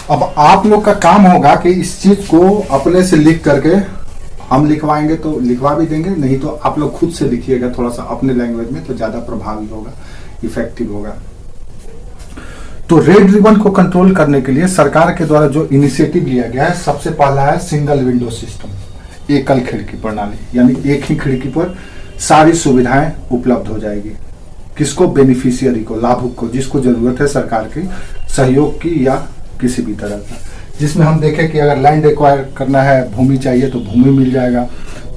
अब आप लोग का काम होगा कि इस चीज को अपने से लिख करके, हम लिखवाएंगे तो लिखवा भी देंगे, नहीं तो आप लोग खुद से लिखिएगा थोड़ा सा अपने लैंग्वेज में, तो ज्यादा प्रभावी होगा, इफेक्टिव होगा। तो रेड रिबन को कंट्रोल करने के लिए सरकार के द्वारा जो इनिशिएटिव लिया गया है, सबसे पहला है सिंगल विंडो सिस्टम, एकल खिड़की प्रणाली, यानी एक ही खिड़की पर सारी सुविधाएं उपलब्ध हो जाएगी। किसको? बेनिफिशियरी को, लाभुक को, जिसको जरूरत है सरकार की सहयोग की या किसी भी तरह का। जिसमें हम देखें कि अगर लैंड एक्वायर करना है, भूमि चाहिए तो भूमि मिल जाएगा,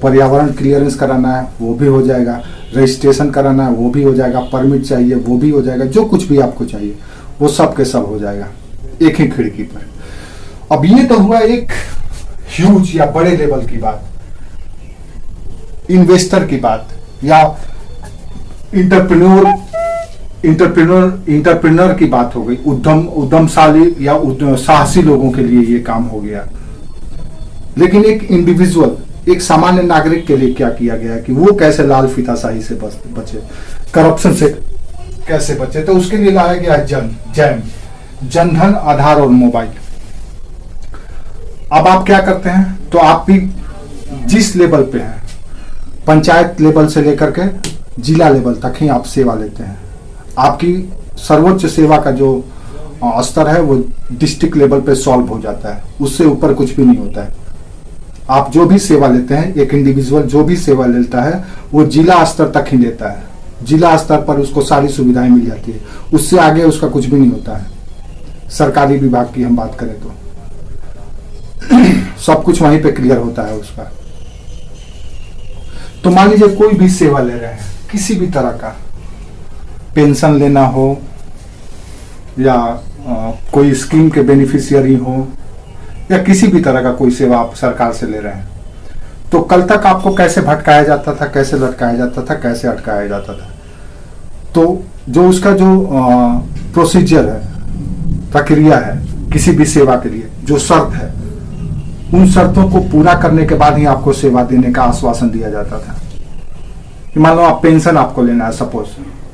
पर्यावरण क्लियरेंस कराना है वो भी हो जाएगा, रजिस्ट्रेशन कराना है वो भी हो जाएगा, परमिट चाहिए वो भी हो जाएगा, जो कुछ भी आपको चाहिए वो सब के सब हो जाएगा एक ही खिड़की पर। अब ये तो हुआ एक ह्यूज या बड़े लेवल की बात, इन्वेस्टर की बात या इंटरप्रेन्योर की बात हो गई, उद्यमशाली या साहसी लोगों के लिए ये काम हो गया। लेकिन एक इंडिविजुअल, एक सामान्य नागरिक के लिए क्या किया गया है कि वो कैसे लाल फीताशाही से बचे, करप्शन से कैसे बचे, तो उसके लिए लाया गया है जनधन, आधार और मोबाइल। अब आप क्या करते हैं, तो आप भी जिस लेवल पे हैं, पंचायत लेवल से लेकर के जिला लेवल तक ही आप सेवा लेते हैं। आपकी सर्वोच्च सेवा का जो स्तर है वो डिस्ट्रिक्ट लेवल पे सॉल्व हो जाता है, उससे ऊपर कुछ भी नहीं होता है। आप जो भी सेवा लेते हैं, एक इंडिविजुअल जो भी सेवा लेता है वो जिला स्तर तक ही लेता है, जिला स्तर पर उसको सारी सुविधाएं मिल जाती है, उससे आगे उसका कुछ भी नहीं होता है। सरकारी विभाग की हम बात करें तो सब कुछ वहीं पे क्लियर होता है उसका। तो मान लीजिए कोई भी सेवा ले रहे हैं, किसी भी तरह का, पेंशन लेना हो या कोई स्कीम के बेनिफिशियरी हो या किसी भी तरह का कोई सेवा आप सरकार से ले रहे हैं, तो कल तक आपको कैसे भटकाया जाता था, कैसे लटकाया जाता था, कैसे अटकाया जाता था। तो जो उसका जो प्रोसीजर है, प्रक्रिया है किसी भी सेवा के लिए, जो शर्त है, उन शर्तों को पूरा करने के बाद ही आपको सेवा देने का आश्वासन दिया जाता था। मान लो आप पेंशन आपको लेना है सपोज,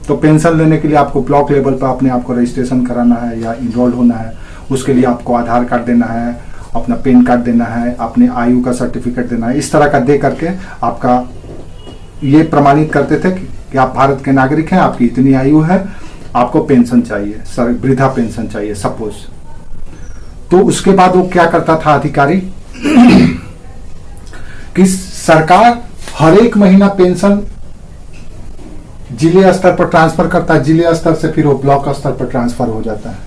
तो पेंशन लेने के लिए आपको ब्लॉक लेवल पर अपने आप को रजिस्ट्रेशन कराना है या इनरोल्ड होना है। उसके लिए आपको आधार कार्ड देना है, अपना पैन कार्ड देना है, अपने आयु का सर्टिफिकेट देना है। इस तरह का दे करके आपका ये प्रमाणित करते थे कि आप भारत के नागरिक हैं, आपकी इतनी आयु है, आपको पेंशन चाहिए, वृद्धा पेंशन चाहिए सपोज। तो उसके बाद वो क्या करता था अधिकारी कि सरकार हर एक महीना पेंशन जिले स्तर पर ट्रांसफर करता है, जिले स्तर से फिर वो ब्लॉक स्तर पर ट्रांसफर हो जाता है,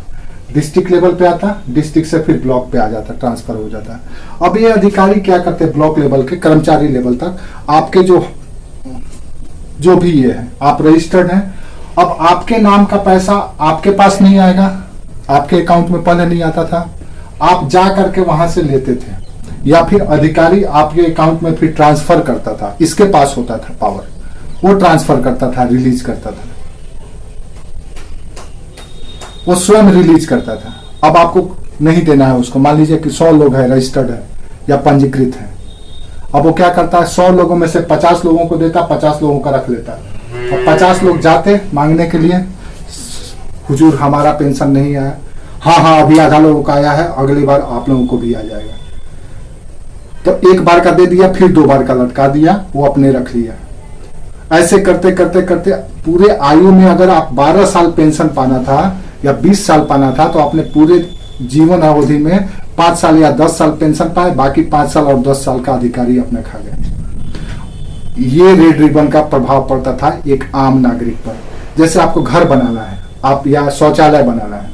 डिस्ट्रिक्ट लेवल पे आता, डिस्ट्रिक्ट से फिर ब्लॉक पे आ जाता, ट्रांसफर हो जाता है। अब ये अधिकारी क्या करते हैं, ब्लॉक लेवल के कर्मचारी लेवल तक आपके जो भी ये है, आप रजिस्टर्ड हैं, अब आपके नाम का पैसा आपके पास नहीं आएगा, आपके अकाउंट में पहले नहीं आता था, आप जा करके वहां से लेते थे, या फिर अधिकारी आपके अकाउंट में फिर ट्रांसफर करता था, इसके पास होता था पावर, वो ट्रांसफर करता था, रिलीज करता था, वो स्वयं रिलीज करता था। अब आपको नहीं देना है उसको, मान लीजिए कि 100 लोग है, रजिस्टर्ड है या पंजीकृत है, अब वो क्या करता है, 100 लोगों में से 50 लोगों को देता, 50 लोगों का रख लेता। अब 50 लोग जाते मांगने के लिए, हुजूर हमारा पेंशन नहीं आया, हाँ अभी आधा लोगों का आया है, अगली बार आप लोगों को भी आ जाएगा। तो एक बार का दे दिया, फिर 2 बार का लटका दिया, वो अपने रख लिया। ऐसे करते करते करते पूरे आयु में अगर आप 12 साल पेंशन पाना था या 20 साल पाना था, तो अपने पूरे जीवन अवधि में 5 साल या 10 साल पेंशन पाए, बाकी 5 साल और 10 साल का अधिकारी अपने खा गए। ये रेड रिबन का प्रभाव पड़ता था एक आम नागरिक पर। जैसे आपको घर बनाना है, आप या शौचालय बनाना है,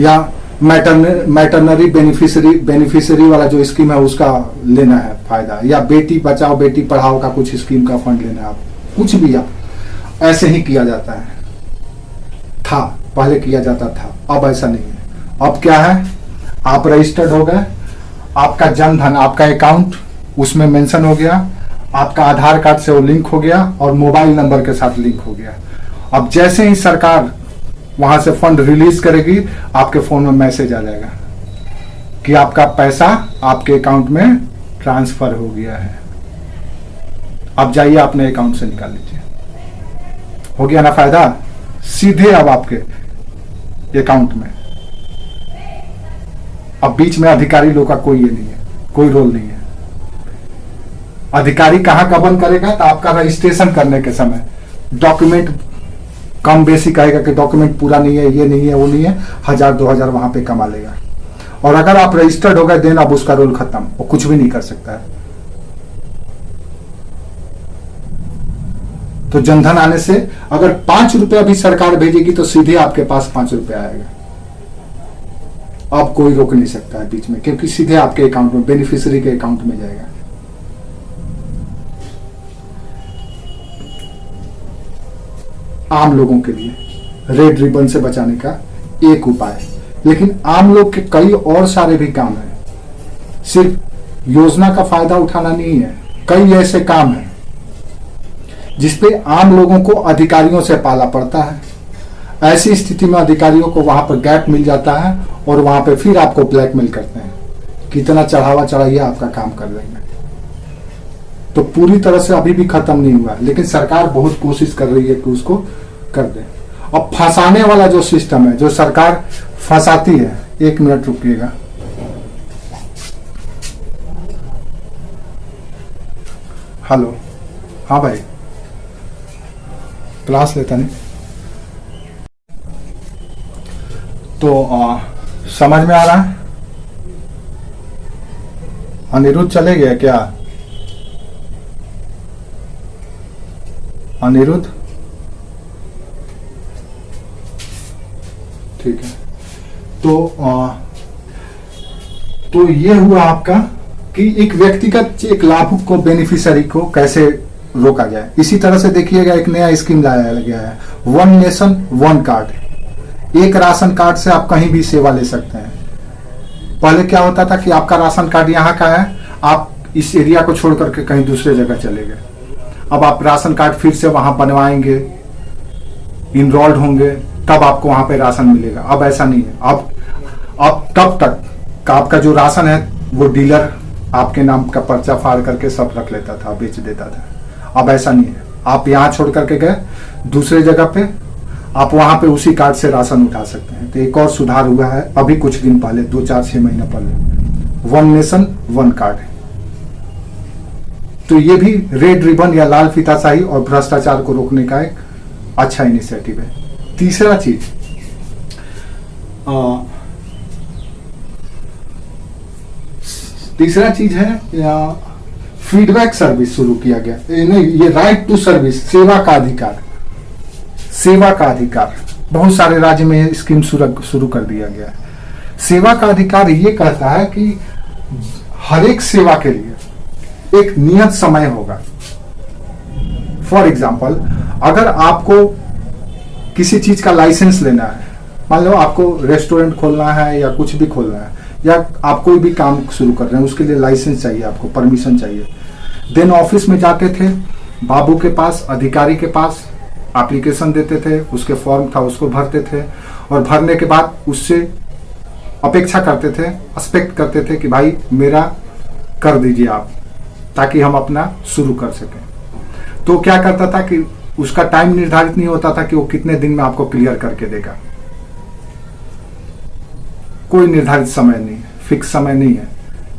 या मैटरनरी बेनिफिशियरी वाला जो स्कीम है उसका लेना है फायदा, या बेटी बचाओ बेटी पढ़ाओ का कुछ स्कीम का फंड लेना है, आप कुछ भी आप ऐसे ही किया जाता है, था पहले किया जाता था, अब ऐसा नहीं है। अब क्या है, आप रजिस्टर्ड हो गए, आपका जनधन, आपका अकाउंट उसमें मेंशन हो गया, आपका आधार कार्ड से वो लिंक हो गया और मोबाइल नंबर के साथ लिंक हो गया। अब जैसे ही सरकार वहां से फंड रिलीज करेगी, आपके फोन में मैसेज आ जाएगा कि आपका पैसा आपके अकाउंट में ट्रांसफर हो गया है, अब जाइए अपने अकाउंट से निकाल लीजिए। हो गया ना फायदा, सीधे अब आपके अकाउंट में। अब बीच में अधिकारी लोग का कोई ये नहीं है, कोई रोल नहीं है। अधिकारी कहां का बंद करेगा? तो आपका रजिस्ट्रेशन करने के समय डॉक्यूमेंट कम बेसी कहेगा कि डॉक्यूमेंट पूरा नहीं है, ये नहीं है, वो नहीं है, 1000-2000 वहां पे कमा लेगा। और अगर आप रजिस्टर्ड हो गए देन अब उसका रोल खत्म, वो कुछ भी नहीं कर सकता है। तो जनधन आने से अगर 5 रुपया भी सरकार भेजेगी तो सीधे आपके पास 5 रुपया आएगा। अब कोई रोक नहीं सकता है बीच में, क्योंकि सीधे आपके अकाउंट में, बेनिफिशियरी के अकाउंट में जाएगा। आम लोगों के लिए रेड रिबन से बचाने का एक उपाय, लेकिन आम लोग के कई और सारे भी काम हैं। सिर्फ योजना का फायदा उठाना नहीं है, कई ऐसे काम हैं जिसपे आम लोगों को अधिकारियों से पाला पड़ता है। ऐसी स्थिति में अधिकारियों को वहां पर गैप मिल जाता है और वहां पे फिर आपको ब्लैकमेल करते हैं, कितना चढ़ावा चढ़ाइए आपका काम कर देंगे। तो पूरी तरह से अभी भी खत्म नहीं हुआ, लेकिन सरकार बहुत कोशिश कर रही है कि उसको कर दे। अब फंसाने वाला जो सिस्टम है, जो सरकार फंसाती है, 1 मिनट रुकिएगा। हेलो, हाँ भाई, क्लास लेता नहीं तो समझ में आ रहा है? अनिरुद्ध चले गया क्या? अनिरुद्ध, ठीक है। तो ये हुआ आपका कि एक व्यक्तिगत, एक लाभुक को, बेनिफिशियरी को कैसे रोका जाए। इसी तरह से देखिएगा एक नया स्कीम लाया गया है, 1 नेशन 1 कार्ड। एक राशन कार्ड से आप कहीं भी सेवा ले सकते हैं। पहले क्या होता था कि आपका राशन कार्ड यहाँ का है, आप इस एरिया को छोड़ करके कहीं दूसरे जगह चले गए। अब आप राशन कार्ड फिर से वहां बनवाएंगे, इनरोल्ड होंगे, तब आपको वहां पे राशन मिलेगा। अब ऐसा नहीं है। अब तब तक का आपका जो राशन है वो डीलर आपके नाम का पर्चा फाड़ करके सब रख लेता था, बेच देता था। अब ऐसा नहीं है। आप यहाँ छोड़ करके गए दूसरे जगह पे, आप वहां पे उसी कार्ड से राशन उठा सकते हैं। तो एक और सुधार हुआ है अभी कुछ दिन पहले, 2-4-6 महीना पहले, 1 नेशन 1 कार्ड। तो ये भी रेड रिबन या लाल फीताशाही और भ्रष्टाचार को रोकने का एक अच्छा इनिशिएटिव है। तीसरा चीज है फीडबैक सर्विस शुरू किया गया। नहीं, ये राइट टू सर्विस, सेवा का अधिकार। सेवा का अधिकार बहुत सारे राज्य में स्कीम शुरू कर दिया गया है। सेवा का अधिकार ये कहता है कि हर एक सेवा के लिए एक नियत समय होगा। फॉर एग्जाम्पल, अगर आपको किसी चीज का लाइसेंस लेना है, मान लो आपको रेस्टोरेंट खोलना है या कुछ भी खोलना है, या आप कोई भी काम शुरू कर रहे हैं, उसके लिए लाइसेंस चाहिए, आपको परमिशन चाहिए। देन ऑफिस में जाते थे, बाबू के पास, अधिकारी के पास एप्लीकेशन देते थे, उसके फॉर्म था उसको भरते थे, और भरने के बाद उससे अपेक्षा करते थे, एक्सपेक्ट करते थे कि भाई मेरा कर दीजिए आप, ताकि हम अपना शुरू कर सकें। तो क्या करता था कि उसका टाइम निर्धारित नहीं होता था कि वो कितने दिन में आपको क्लियर करके देगा। कोई निर्धारित समय नहीं है, फिक्स समय नहीं है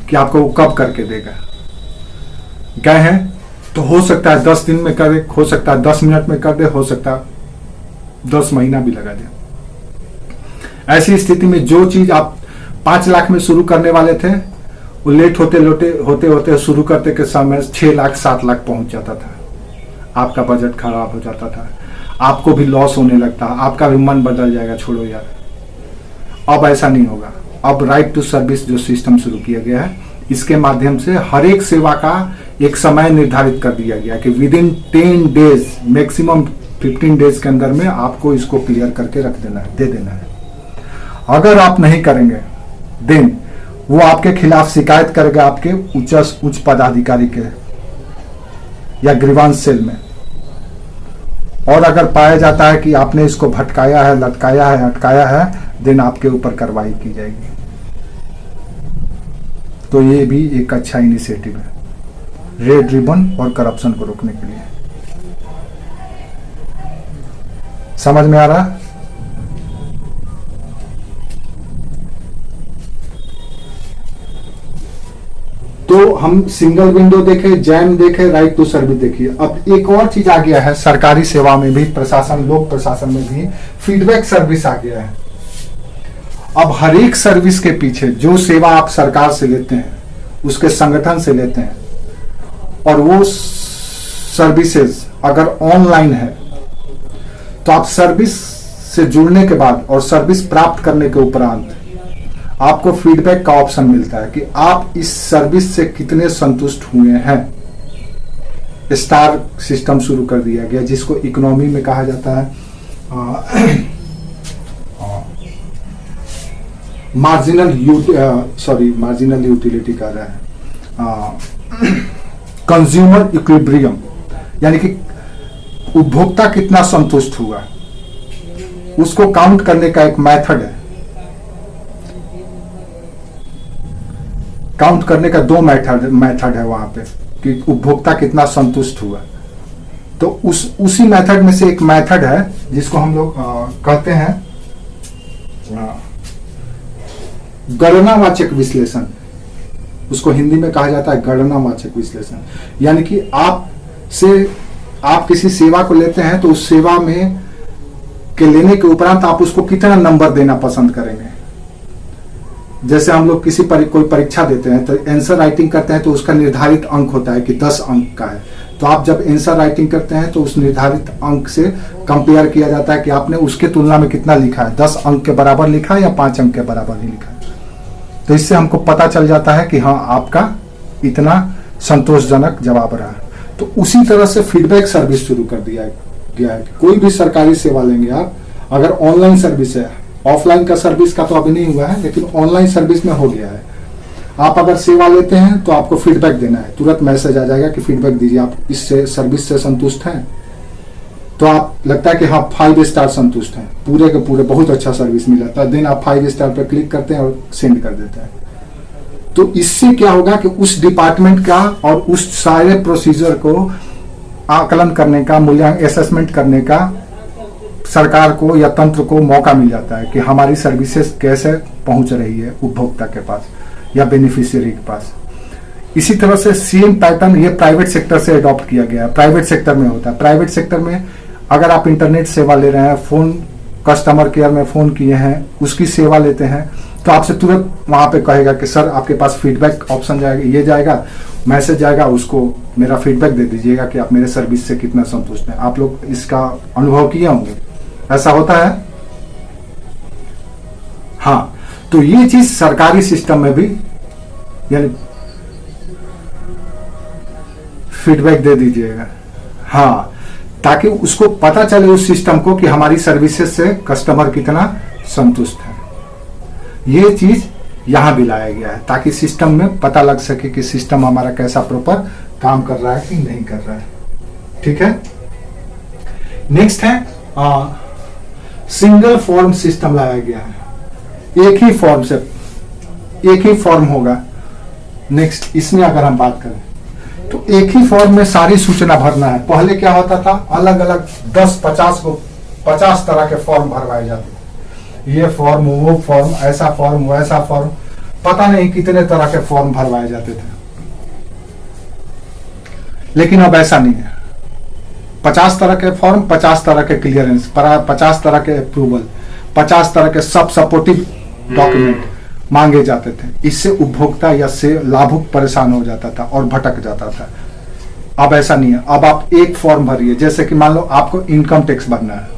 कि आपको वो कब करके देगा। गए हैं तो हो सकता है 10 दिन में करे, हो सकता है 10 मिनट में कर दे, हो सकता है 10 महीना भी लगा दे। ऐसी स्थिति में जो चीज आप 5 लाख में शुरू करने वाले थे, वो लेट होते शुरू करते के समय 6 लाख 7 लाख पहुंच जाता था। आपका बजट खराब हो जाता था, आपको भी लॉस होने लगता, आपका भी मन बदल जाएगा, छोड़ो यार। अब ऐसा नहीं होगा। अब राइट टू सर्विस जो सिस्टम शुरू किया गया है, इसके माध्यम से हर एक सेवा का एक समय निर्धारित कर दिया गया कि with in 10 days, maximum 15 days के अंदर में आपको इसको क्लियर करके रख देना है, दे देना है। अगर आप नहीं करेंगे देन वो आपके खिलाफ शिकायत करेगा आपके उच्च पदाधिकारी के या ग्रीवांस सेल में। और अगर पाया जाता है कि आपने इसको भटकाया है, लटकाया है, अटकाया है, देन आपके ऊपर कार्रवाई की जाएगी। तो ये भी एक अच्छा इनिशिएटिव है रेड रिबन और करप्शन को रोकने के लिए। समझ में आ रहा? तो हम सिंगल विंडो देखे, जैम देखे, राइट टू सर्विस देखिए। अब एक और चीज आ गया है सरकारी सेवा में भी, प्रशासन, लोक प्रशासन में भी फीडबैक सर्विस आ गया है। अब हर एक सर्विस के पीछे जो सेवा आप सरकार से लेते हैं, उसके संगठन से लेते हैं, और वो सर्विसेज अगर ऑनलाइन है तो आप सर्विस से जुड़ने के बाद और सर्विस प्राप्त करने के उपरांत आपको फीडबैक का ऑप्शन मिलता है कि आप इस सर्विस से कितने संतुष्ट हुए हैं। स्टार सिस्टम शुरू कर दिया गया, जिसको इकोनॉमी में कहा जाता है मार्जिनल यूटिलिटी कह रहा है, कंज्यूमर इक्विलिब्रियम, यानी कि उपभोक्ता कितना संतुष्ट हुआ, उसको काउंट करने का एक मेथड है। काउंट करने का दो मेथड है वहां पे कि उपभोक्ता कितना संतुष्ट हुआ। तो उसी मेथड में से एक मेथड है जिसको हम लोग कहते हैं गणनावाचक विश्लेषण। उसको हिंदी में कहा जाता है गणनावाचक विश्लेषण। यानी कि आप किसी सेवा को लेते हैं तो उस सेवा में के लेने के उपरांत आप उसको कितना नंबर देना पसंद करेंगे। जैसे हम लोग कोई परीक्षा देते हैं तो आंसर राइटिंग करते हैं तो उसका निर्धारित अंक होता है कि 10 अंक का है। तो आप जब आंसर राइटिंग करते हैं तो उस निर्धारित अंक से कंपेयर किया जाता है कि आपने उसके तुलना में कितना लिखा है, 10 अंक के बराबर लिखा है या 5 अंक के बराबर ही लिखा है। तो इससे हमको पता चल जाता है कि हाँ, आपका इतना संतोषजनक जवाब रहा। तो उसी तरह से फीडबैक सर्विस शुरू कर दिया गया है। कोई भी सरकारी सेवा लेंगे आप, अगर ऑनलाइन सर्विस है, ऑफलाइन का सर्विस का तो अभी नहीं हुआ है, लेकिन ऑनलाइन सर्विस में हो गया है। आप अगर सेवा लेते हैं तो आपको फीडबैक देना है, तुरंत मैसेज आ जाएगा कि फीडबैक दीजिए, आप इससे सर्विस से संतुष्ट हैं। तो आप लगता है कि हाँ 5 स्टार संतुष्ट हैं, पूरे के पूरे बहुत अच्छा सर्विस मिला था, देन आप 5 स्टार पर क्लिक करते हैं और सेंड कर देते हैं। तो इससे क्या होगा कि उस डिपार्टमेंट का और उस सारे प्रोसीजर को आकलन करने का, मूल्यांकन, असेसमेंट करने का सरकार को या तंत्र को मौका मिल जाता है कि हमारी सर्विसेज कैसे पहुंच रही है उपभोक्ता के पास या बेनिफिशियरी के पास। इसी तरह से सेम पैटर्न ये प्राइवेट सेक्टर से अडॉप्ट किया गया है। प्राइवेट सेक्टर में होता है, प्राइवेट सेक्टर में अगर आप इंटरनेट सेवा ले रहे हैं, फोन कस्टमर केयर में फोन किए हैं, उसकी सेवा लेते हैं, तो आपसे तुरंत वहां पे कहेगा कि सर आपके पास फीडबैक ऑप्शन जाएगा, ये जाएगा, मैसेज जाएगा, उसको मेरा फीडबैक दे दीजिएगा कि आप मेरे सर्विस से कितना संतुष्ट हैं। आप लोग इसका अनुभव किए होंगे, ऐसा होता है। हाँ, तो ये चीज सरकारी सिस्टम में भी यानी फीडबैक दे दीजिएगा, हाँ, ताकि उसको पता चले उस सिस्टम को कि हमारी सर्विसेज से कस्टमर कितना संतुष्ट है। ये चीज यहां भी लाया गया है ताकि सिस्टम में पता लग सके कि सिस्टम हमारा कैसा प्रॉपर काम कर रहा है कि नहीं कर रहा है। ठीक है, नेक्स्ट है सिंगल फॉर्म सिस्टम लाया गया है। एक ही फॉर्म से एक ही फॉर्म होगा। नेक्स्ट, इसमें अगर हम बात करें तो एक ही फॉर्म में सारी सूचना भरना है। पहले क्या होता था, अलग अलग 10-50 तरह के फॉर्म भरवाए जाते थे। ये फॉर्म, वो फॉर्म, ऐसा फॉर्म, वैसा फॉर्म, पता नहीं कितने तरह के फॉर्म भरवाए जाते थे। लेकिन अब ऐसा नहीं है। 50 तरह के फॉर्म, 50 तरह के क्लियरेंस, 50 तरह के अप्रूवल, 50 तरह के सब सपोर्टिव डॉक्यूमेंट मांगे जाते थे। इससे उपभोक्ता या से लाभुक परेशान हो जाता था और भटक जाता था। अब ऐसा नहीं है। अब आप एक फॉर्म भरिए, जैसे कि मान लो आपको इनकम टैक्स भरना है,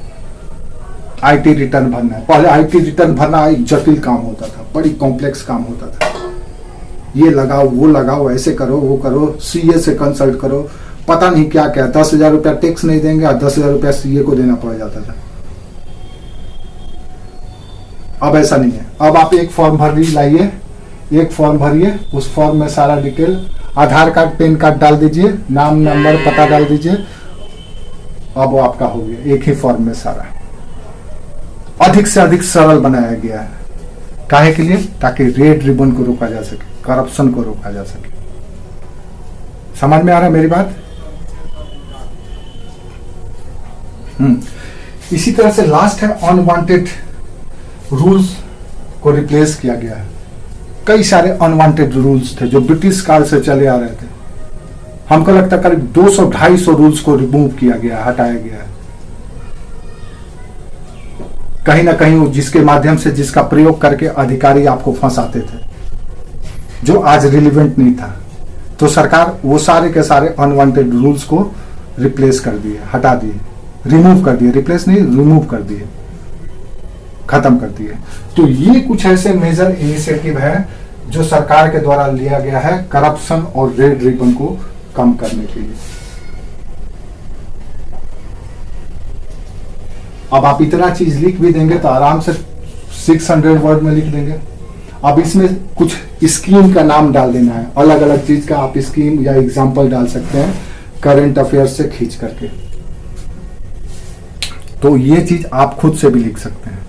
आईटी रिटर्न भरना है। पहले आईटी रिटर्न भरना एक जटिल काम होता था, बड़ी कॉम्प्लेक्स काम होता था। ये लगाओ, वो लगाओ, ऐसे करो, वो करो, सीए से कंसल्ट करो, पता नहीं क्या क्या। 10,000 रुपया टैक्स नहीं देंगे और 10,000 रुपया सीए को देना पड़ जाता था। अब ऐसा नहीं है। अब आप एक फॉर्म भर लाइए, एक फॉर्म भरिए, उस फॉर्म में सारा डिटेल, आधार कार्ड, पैन कार्ड डाल दीजिए, नाम, नंबर, पता डाल दीजिए। अब वो आपका हो गया एक ही फॉर्म में सारा। अधिक से अधिक सरल बनाया गया है। काहे के लिए? ताकि रेड रिबन को रोका जा सके, करप्शन को रोका जा सके। समझ में आ रहा है मेरी बात? इसी तरह से लास्ट है अनवांटेड रूल्स को रिप्लेस किया गया है। कई सारे अनवांटेड रूल्स थे जो ब्रिटिश काल से चले आ रहे थे। हमको लगता है करीब 200-250 रूल्स को रिमूव किया गया, हटाया गया है। कहीं ना कहीं वो जिसके माध्यम से, जिसका प्रयोग करके अधिकारी आपको फंसाते थे, जो आज रिलेवेंट नहीं था। तो सरकार वो सारे के सारे अनवांटेड रूल्स को रिप्लेस कर दिए, हटा दिए, रिमूव कर दिए, रिप्लेस नहीं रिमूव कर दिए, खत्म कर दिए। तो ये कुछ ऐसे मेजर इनिशिएटिव है जो सरकार के द्वारा लिया गया है करप्शन और रेड रिबन को कम करने के लिए। अब आप इतना चीज लिख भी देंगे तो आराम से 600 वर्ड में लिख देंगे। अब इसमें कुछ स्कीम का नाम डाल देना है, अलग अलग चीज का आप स्कीम या एग्जाम्पल डाल सकते हैं करंट अफेयर्स से खींच करके। तो ये चीज आप खुद से भी लिख सकते हैं।